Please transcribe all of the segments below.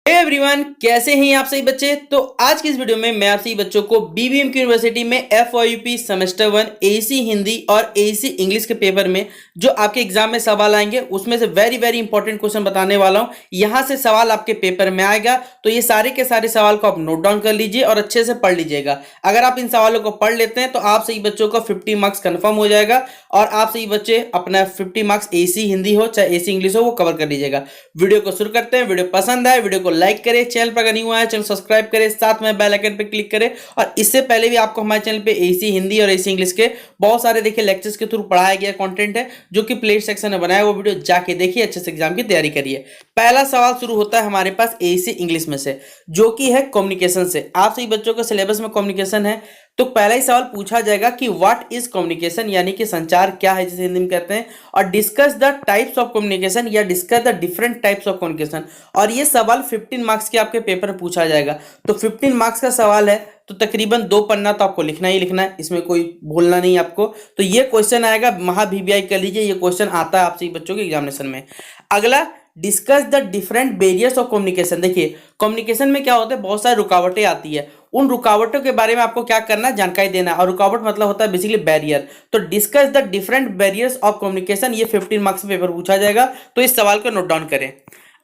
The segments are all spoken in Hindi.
एवरीवन, कैसे हैं आप सभी बच्चे। तो आज की इस वीडियो में मैं आप सभी बच्चों को बीबीएम की यूनिवर्सिटी में एफओयूपी सेमेस्टर 1 एसी हिंदी और एसी इंग्लिश के पेपर में जो आपके एग्जाम में सवाल आएंगे उसमें से वेरी वेरी इंपॉर्टेंट क्वेश्चन बताने वाला हूं। यहां से सवाल आपके पेपर में आएगा, तो ये सारे के सारे सवाल को आप नोट डाउन कर लीजिए और अच्छे से पढ़ लीजिएगा। अगर आप इन सवालों को पढ़ लेते हैं तो आप सही बच्चों का 50 मार्क्स कंफर्म हो जाएगा और आप सही बच्चे अपना 50 मार्क्स एसी हिंदी हो चाहे एसी इंग्लिश हो वो कवर कर लीजिएगा। वीडियो को शुरू करते हैं। वीडियो पसंद आए वीडियो को लाइक करें, चैनल पर अगर नहीं हुआ है चैनल सब्सक्राइब करें, साथ में बेल आइकन पर क्लिक करें। और इससे पहले भी आपको हमारे चैनल पे एसी हिंदी और एसी इंग्लिश के बहुत सारे देखिए लेक्चर्स के थ्रू पढ़ाया गया कंटेंट है जो कि प्ले सेक्शन में बनाया, वो वीडियो जाके देखिए, अच्छे से एग्जाम की तैयारी करिए। पहला सवाल शुरू होता है हमारे पास एसी इंग्लिश में से, जो कि है कम्युनिकेशन से। आप सभी बच्चों के सिलेबस में कम्युनिकेशन है, तो पहला ही सवाल पूछा जाएगा कि व्हाट इज कम्युनिकेशन, यानी कि संचार क्या है जिसे हिंदी में कहते हैं, और discuss the types of communication या discuss the different types of communication. और ये सवाल 15 मार्क्स के आपके पेपर में पूछा जाएगा। तो 15 मार्क्स का सवाल है तो तकरीबन 2 पन्ना तो आपको लिखना ही लिखना है, इसमें कोई भूलना नहीं आपको। तो ये क्वेश्चन आएगा, महा VBI कर लीजिए, ये क्वेश्चन आता है आप सभी बच्चों के एग्जामिनेशन में। अगला, discuss the different barriers of communication. देखिए कम्युनिकेशन में क्या होता है, बहुत सारी रुकावटें आती है, उन रुकावटों के बारे में आपको क्या करना है, जानकारी देना। और रुकावट मतलब होता है बेसिकली बैरियर। तो discuss the different barriers of communication, ये 15 मार्क्स में पेपर पूछा जाएगा, तो इस सवाल को नोट डाउन करें।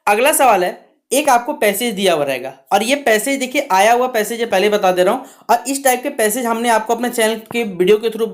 अगला सवाल है, एक आपको पैसेज दिया हुआ रहेगा और ये पैसेज देखिए आया हुआ पैसेज है, पहले बता दे रहा हूं। और इस टाइप के पैसेज हमने आपको अपने चैनल के वीडियो के थ्रू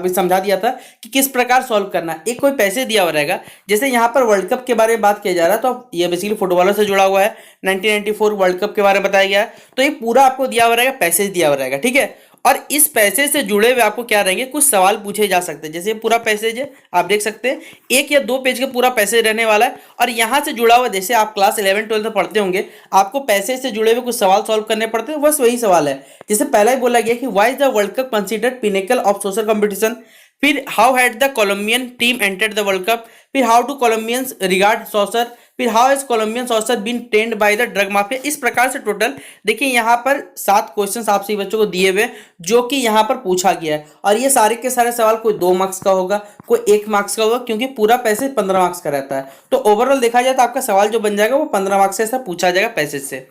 समझा दिया था कि किस प्रकार सॉल्व करना है। एक कोई पैसेज दिया हुआ रहेगा, जैसे यहाँ पर वर्ल्ड कप के बारे में बात किया जा रहा है, तो ये बेसिकली फुटबॉलर से जुड़ा हुआ है, 1994 वर्ल्ड कप के बारे में बताया गया है। तो ये पूरा आपको दिया हुआ रहेगा, पैसेज दिया हुआ रहेगा, ठीक है। और इस पैसेज से जुड़े हुए आपको क्या रहेंगे, कुछ सवाल पूछे जा सकते हैं। जैसे पूरा पैसेज है, आप देख सकते हैं 1 या 2 पेज का पूरा पैसेज रहने वाला है। और यहां से जुड़ा हुआ, जैसे आप क्लास 11-12 में पढ़ते होंगे, आपको पैसेज से जुड़े हुए कुछ सवाल सॉल्व करने पड़ते हैं, बस वही सवाल है। जैसे पहला ही बोला गया कि why is the world cup considered pinnacle of social competition, फिर how had the Colombian team entered the world cup, फिर how do Colombians regard soccer, फिर how is Colombian soccer been trend by the drug mafia. इस प्रकार से टोटल देखिए यहाँ पर 7 क्वेश्चंस आप सभी बच्चों को दिए हुए जो कि यहाँ पर पूछा गया है। और ये सारे के सारे सवाल कोई 2 मार्क्स का होगा, कोई 1 मार्क्स का होगा, क्योंकि पूरा पैसेज 15 मार्क्स का रहता है। तो ओवरऑल देखा जाए तो आपका सवाल जो बन जाएगा वो 15 मार्क्स से ऐसा पूछा जाएगा पैसेज से।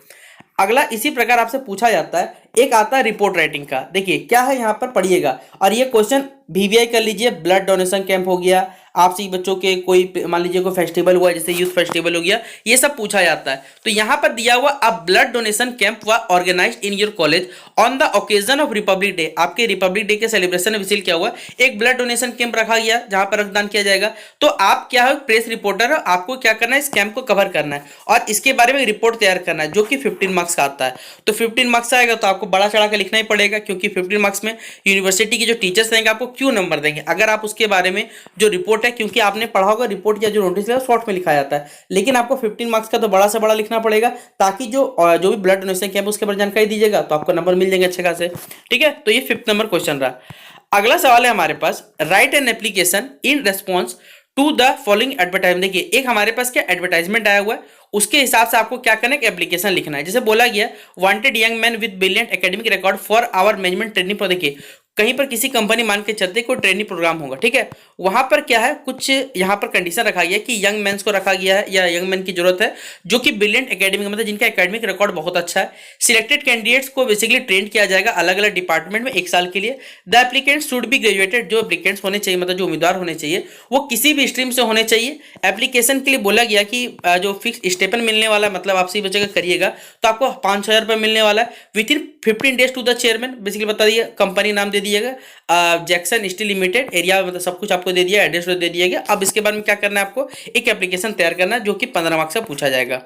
अगला इसी प्रकार आपसे पूछा जाता है, एक आता है रिपोर्ट राइटिंग का। देखिए क्या है यहाँ पर, पढ़िएगा। और ये क्वेश्चन VBI कर लीजिए, ब्लड डोनेशन कैंप हो गया, आप सभी बच्चों के कोई मान लीजिए कोई फेस्टिवल हुआ, जैसे यूथ फेस्टिवल हो गया, ये सब पूछा जाता है। तो यहाँ पर दिया हुआ, अ ब्लड डोनेशन कैंप हुआ organized in your college on the occasion of Republic Day. आपके रिपब्लिक डे के सेलिब्रेशन में विशेष क्या हुआ, एक ब्लड डोनेशन कैंप रखा गया जहां पर रक्तदान किया जाएगा। तो आप क्या है, प्रेस रिपोर्टर है, आपको क्या करना है, इस कैंप को कवर करना है और इसके बारे में रिपोर्ट तैयार करना है, जो कि 15 मार्क्स का आता है। तो 15 मार्क्स आएगा तो आपको बड़ा चढ़ा के लिखना ही पड़ेगा, क्योंकि 15 मार्क्स में यूनिवर्सिटी के जो टीचर्स रहेंगे आपको क्यों नंबर देंगे, अगर आप उसके बारे में जो रिपोर्ट है, क्योंकि आपने पढ़ा होगा रिपोर्ट या जो नोटिस है शॉर्ट में लिखा जाता है, लेकिन आपको 15 मार्क्स का तो बड़ा से बड़ा लिखना पड़ेगा, ताकि जो भी ब्लड डोनेशन कैंप उसके बारे में जानकारी दीजिएगा तो आपको नंबर मिल जाएंगे अच्छे खासे, ठीक है। तो ये 5th नंबर क्वेश्चन रहा। अगला सवाल है हमारे पास, write an application in response to the following advertisement. देखिए एक हमारे पास क्या एडवर्टाइजमेंट आया हुआ है, उसके हिसाब से आपको क्या करना है, एप्लीकेशन लिखना है। जैसे बोला गया, wanted young man with brilliant academic record for our management training programme. देखिए कहीं पर किसी कंपनी मान के चलते कोई ट्रेनिंग प्रोग्राम होगा, ठीक है, वहां पर क्या है, कुछ यहाँ पर कंडीशन रखा गया है कि यंग मैंस को रखा गया है या यंग मैन की जरूरत है जो कि ब्रिलियंट एकेडमिक, मतलब जिनका एकेडमिक रिकॉर्ड बहुत अच्छा है। सिलेक्टेड कैंडिडेट्स को बेसिकली ट्रेन किया जाएगा अलग अलग डिपार्टमेंट में 1 साल के लिए। The applicant should be graduated, जो एप्लीकेंट्स होने चाहिए, मतलब जो उम्मीदवार होने चाहिए वो किसी भी स्ट्रीम से होने चाहिए। एप्लीकेशन के लिए बोला गया कि जो फिक्स स्टेपन मिलने वाला है, मतलब आप सही बच्चे का करिएगा तो आपको 5,000 रुपये मिलने वाला है within 15 days to the chairman. Basically बता दिए, कंपनी नाम दे दीजिएगा, जैक्सन स्टील लिमिटेड, एरिया मतलब सब कुछ आपको दे दिया, एड्रेस दे दिया गया। अब इसके बारे में क्या करना है, आपको एक एप्लीकेशन तैयार करना है जो कि 15 मार्क्स का पूछा जाएगा।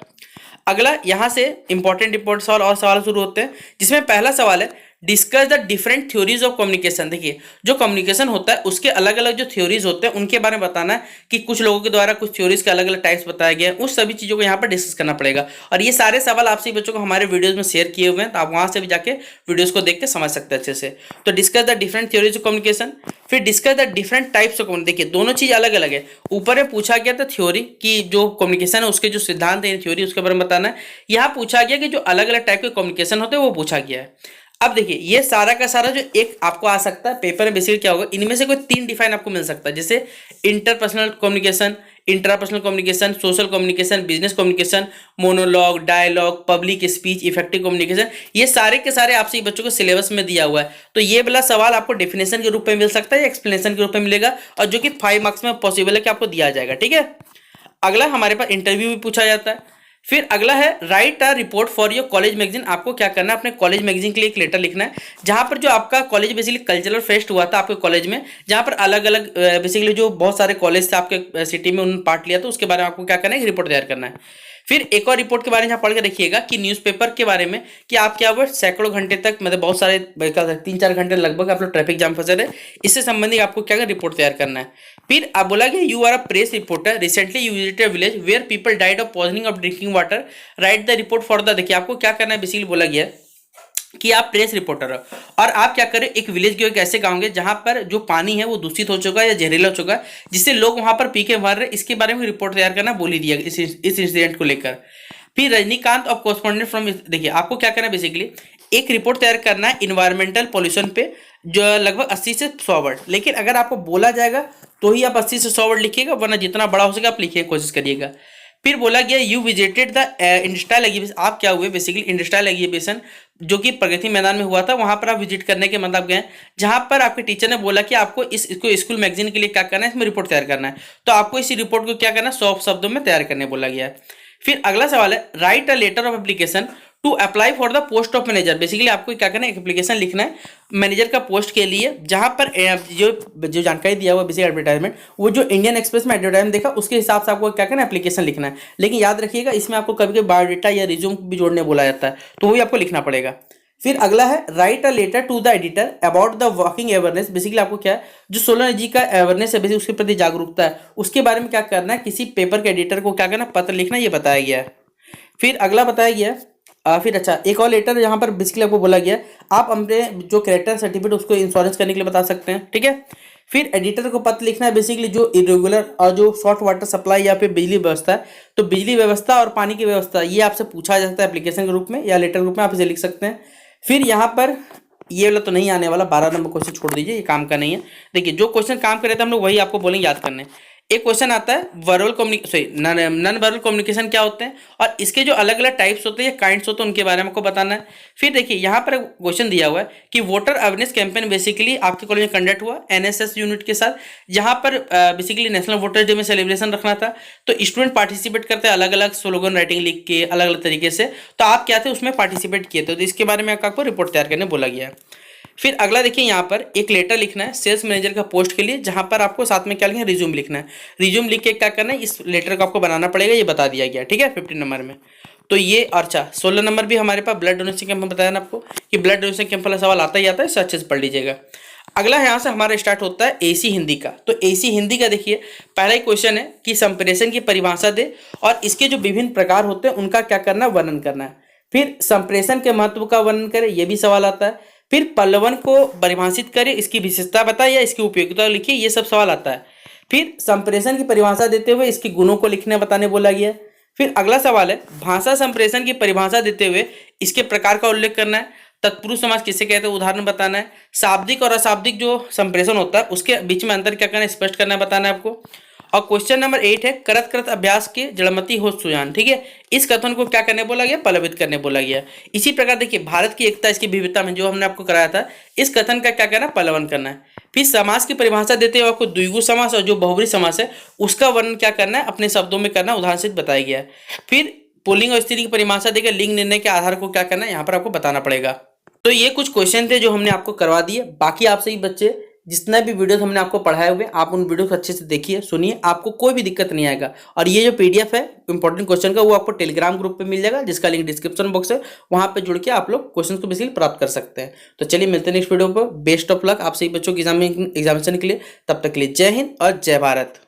अगला यहां से इंपॉर्टेंट सवाल और सवाल शुरू होते हैं, जिसमें पहला सवाल है, discuss the different theories of communication. देखिए जो कम्युनिकेशन होता है उसके अलग अलग जो थ्योरीज होते हैं उनके बारे में बताना है कि कुछ लोगों के द्वारा कुछ थ्योरीज के अलग अलग टाइप्स बताए गए हैं, उस सभी चीज़ों को यहाँ पर डिस्कस करना पड़ेगा। और ये सारे सवाल आप सभी बच्चों को हमारे वीडियोज में शेयर किए हुए हैं, तो आप वहाँ से भी जाके वीडियोज को देख के समझ सकते हैं अच्छे से। तो discuss the different theories of communication, फिर discuss the different types of communication. देखिए दोनों चीज़ अलग अलग है, ऊपर में पूछा गया था थ्योरी की जो कम्युनिकेशन है उसके जो सिद्धांत है थ्योरी उसके बारे में बताना है। यहाँ पूछा गया कि जो अलग अलग टाइप के कम्युनिकेशन होते हैं वो पूछा गया है। अब देखिए ये सारा का सारा जो एक आपको आ सकता है पेपर में, बेसिकली क्या होगा, इनमें से कोई 3 डिफाइन आपको मिल सकता है, जैसे interpersonal communication, intrapersonal communication, social communication, business communication, monologue, dialogue, public speech, effective communication, ये सारे के सारे आपसे बच्चों को सिलेबस में दिया हुआ है। तो ये वाला सवाल आपको डेफिनेशन के रूप में मिल सकता है या एक्सप्लेनेशन के रूप में मिलेगा, और जो कि 5 मार्क्स में पॉसिबल है कि आपको दिया जाएगा। ठीक है, अगला हमारे पास इंटरव्यू भी पूछा जाता है। फिर अगला है write a report for your college magazine. आपको क्या करना है, अपने कॉलेज मैगजीन के लिए एक लेटर लिखना है, जहां पर जो आपका कॉलेज बेसिकली कल्चरल फेस्ट हुआ था आपके कॉलेज में, जहां पर अलग अलग बेसिकली जो बहुत सारे कॉलेज थे आपके सिटी में, उन्होंने पार्ट लिया, तो उसके बारे में आपको क्या करना है, एक रिपोर्ट तैयार करना है। फिर एक और रिपोर्ट के बारे में यहाँ पढ़ के देखिएगा कि न्यूज़पेपर के बारे में, कि आप क्या हुआ सैकड़ों घंटे तक, मतलब बहुत सारे 3-4 घंटे लगभग आप लोग ट्रैफिक जाम फंसे रहे, इससे संबंधित आपको क्या रिपोर्ट तैयार करना है। फिर आप बोला कि you are a press reporter, recently you visited a village where people died of poisoning of drinking water, write the report for the. देखिए आपको क्या करना है, बेसिकली बोला गया है कि आप प्रेस रिपोर्टर हो और आप क्या करें, एक विलेज के एक ऐसे गांव के जहां पर जो पानी है वो दूषित हो चुका है या जहरीला हो चुका है, जिससे लोग वहां पर पी के मर रहे, इसके बारे में रिपोर्ट तैयार करना बोल ही दिया इस इंसिडेंट को लेकर। फिर रजनीकांत ऑफ कॉरेस्पॉन्डेंट फ्रॉम, देखिए आपको क्या करना है, बेसिकली एक रिपोर्ट तैयार करना है इन्वायरमेंटल पॉल्यूशन पे, जो लगभग 80 से 100 वर्ड, लेकिन अगर आपको बोला जाएगा तो ही आप 80 से 100 वर्ड लिखिएगा, वरना जितना बड़ा हो सके आप लिखने की कोशिश करिएगा। फिर बोला गया you visited the industrial exhibition. आप क्या हुए, बेसिकली इंडस्ट्रियल एग्जीबिशन जो कि प्रगति मैदान में हुआ था, वहां पर आप विजिट करने के मतलब गए, जहां पर आपके टीचर ने बोला कि आपको इसको स्कूल मैगजीन के लिए क्या करना है, इसमें रिपोर्ट तैयार करना है, तो आपको इसी रिपोर्ट को क्या करना है, 100 शब्दों में तैयार करने बोला गया है। फिर अगला सवाल है write a letter of application to apply for the post of manager. Basically आपको क्या करना है, एक एप्लीकेशन लिखना है मैनेजर का पोस्ट के लिए, जहां पर जो जानकारी दिया हुआ बेसिक एडवर्टाइजमेंट, वो जो इंडियन एक्सप्रेस में एडवर्टाइजमेंट देखा उसके हिसाब से आपको क्या करना है, एप्लीकेशन लिखना है। लेकिन याद रखिएगा इसमें आपको कभी कभी बायोडाटा या रिज्यूम भी जोड़ने बोला जाता है, तो वही आपको लिखना पड़ेगा। फिर अगला है write a letter to the editor about the walking awareness. Basically आपको क्या है, जो सोलर एनर्जी का अवेयरनेस है, बेसिकली उसके प्रति जागरूकता है, उसके बारे में क्या करना है, किसी पेपर के एडिटर को क्या करना, पत्र लिखना, ये बताया गया है। फिर अगला बताया गया फिर अच्छा एक और लेटर यहाँ पर बेसिकली आपको बोला गया आप अपने जो कैरेक्टर सर्टिफिकेट उसको इंश्योरेंस करने के लिए बता सकते हैं। ठीक है, फिर एडिटर को पत्र लिखना है, बेसिकली जो इरेगुलर और जो शॉर्ट वाटर सप्लाई या फिर बिजली व्यवस्था है, तो बिजली व्यवस्था और पानी की व्यवस्था ये आपसे पूछा जा सकता है एप्लीकेशन के रूप में या लेटर के रूप में, आप इसे लिख सकते हैं। फिर यहाँ पर ये वाला तो नहीं आने वाला, 12 नंबर क्वेश्चन छोड़ दीजिए, ये काम का नहीं है। देखिए जो क्वेश्चन काम कर रहे थे हम लोग वही आपको बोलेंगे याद करने। एक क्वेश्चन आता है verbal communication, non verbal communication क्या होते हैं और इसके जो अलग अलग टाइप्स होते हैं या काइंड्स होते हैं उनके बारे में आपको बताना है। फिर देखिए यहाँ पर क्वेश्चन दिया हुआ है कि वोटर अवेयरनेस कैंपेन बेसिकली आपके कॉलेज में कंडक्ट हुआ एनएसएस यूनिट के साथ, जहाँ पर बेसिकली नेशनल वोटर डे में सेलिब्रेशन रखना था, तो स्टूडेंट पार्टिसिपेट करते हैं अलग अलग स्लोगन राइटिंग लिख के अलग अलग तरीके से, तो आप क्या थे उसमें पार्टिसिपेट किए थे, तो इसके बारे में आपको रिपोर्ट तैयार करने बोला गया है। फिर अगला देखिए यहाँ पर एक लेटर लिखना है सेल्स मैनेजर का पोस्ट के लिए, जहां पर आपको साथ में क्या लिखना है, रिज्यूम लिखना है। रिज्यूम लिख के क्या करना है, इस लेटर को आपको बनाना पड़ेगा, ये बता दिया गया। ठीक है, 15 नंबर में। तो ये अच्छा 16 नंबर भी हमारे पास ब्लड डोनेशन कैंप में बताया ना आपको कि ब्लड डोनेशन कैंप वाला सवाल आता ही आता है, इससे अच्छे से पढ़ लीजिएगा। अगला यहाँ से हमारा स्टार्ट होता है एसी हिंदी का। तो एसी हिंदी का देखिए पहला ही क्वेश्चन है कि संप्रेषण की परिभाषा दे और इसके जो विभिन्न प्रकार होते हैं उनका क्या करना है, वर्णन करना है। फिर संप्रेषण के महत्व का वर्णन करें, यह भी सवाल आता है। फिर पल्लवन को परिभाषित करें, इसकी विशेषता बताएं या इसकी उपयोगिता लिखिए, ये सब सवाल आता है। फिर संप्रेषण की परिभाषा देते हुए इसके गुणों को लिखने बताने बोला गया। फिर अगला सवाल है भाषा संप्रेषण की परिभाषा देते हुए इसके प्रकार का उल्लेख करना है। तत्पुरुष समास किसे कहते हैं उदाहरण बताना है। शाब्दिक और अशाब्दिक जो संप्रेषण होता है उसके बीच में अंतर क्या करना है, स्पष्ट करना बताना है आपको। और क्वेश्चन नंबर 8 है करत करत अभ्यास के जड़मती हो सुजान। ठीक है, इस कथन को क्या करने बोला गया, पल्लवित करने बोला गया। इसी प्रकार देखिए भारत की एकता इसकी विविधता में जो हमने आपको कराया था, इस कथन का क्या करना है, पल्लवन करना है। फिर समास की परिभाषा देते हुए आपको द्विगु समास और जो बहुब्री समास है उसका वर्णन क्या करना है, अपने शब्दों में करना, उदाहरण से बताया गया है। फिर पुल्लिंग और स्त्रीलिंग की परिभाषा देकर लिंग निर्णय के आधार को क्या करना है, यहाँ पर आपको बताना पड़ेगा। तो ये कुछ क्वेश्चन थे जो हमने आपको करवा दिए। बाकी आप सभी बच्चे जितना भी वीडियोस हमने आपको पढ़ाए हुए आप उन वीडियो को अच्छे से देखिए सुनिए, आपको कोई भी दिक्कत नहीं आएगा। और ये जो पीडीएफ है इंपॉर्टेंट क्वेश्चन का वो आपको टेलीग्राम ग्रुप पे मिल जाएगा, जिसका लिंक डिस्क्रिप्शन बॉक्स है, वहां पे जुड़ के आप लोग क्वेश्चन को बेसिकली प्राप्त कर सकते हैं। तो चलिए मिलते हैं नेक्स्ट वीडियो पर। बेस्ट ऑफ लक आप सभी बच्चों की एग्जामिनेशन के लिए। तब तक के लिए जय हिंद और जय भारत।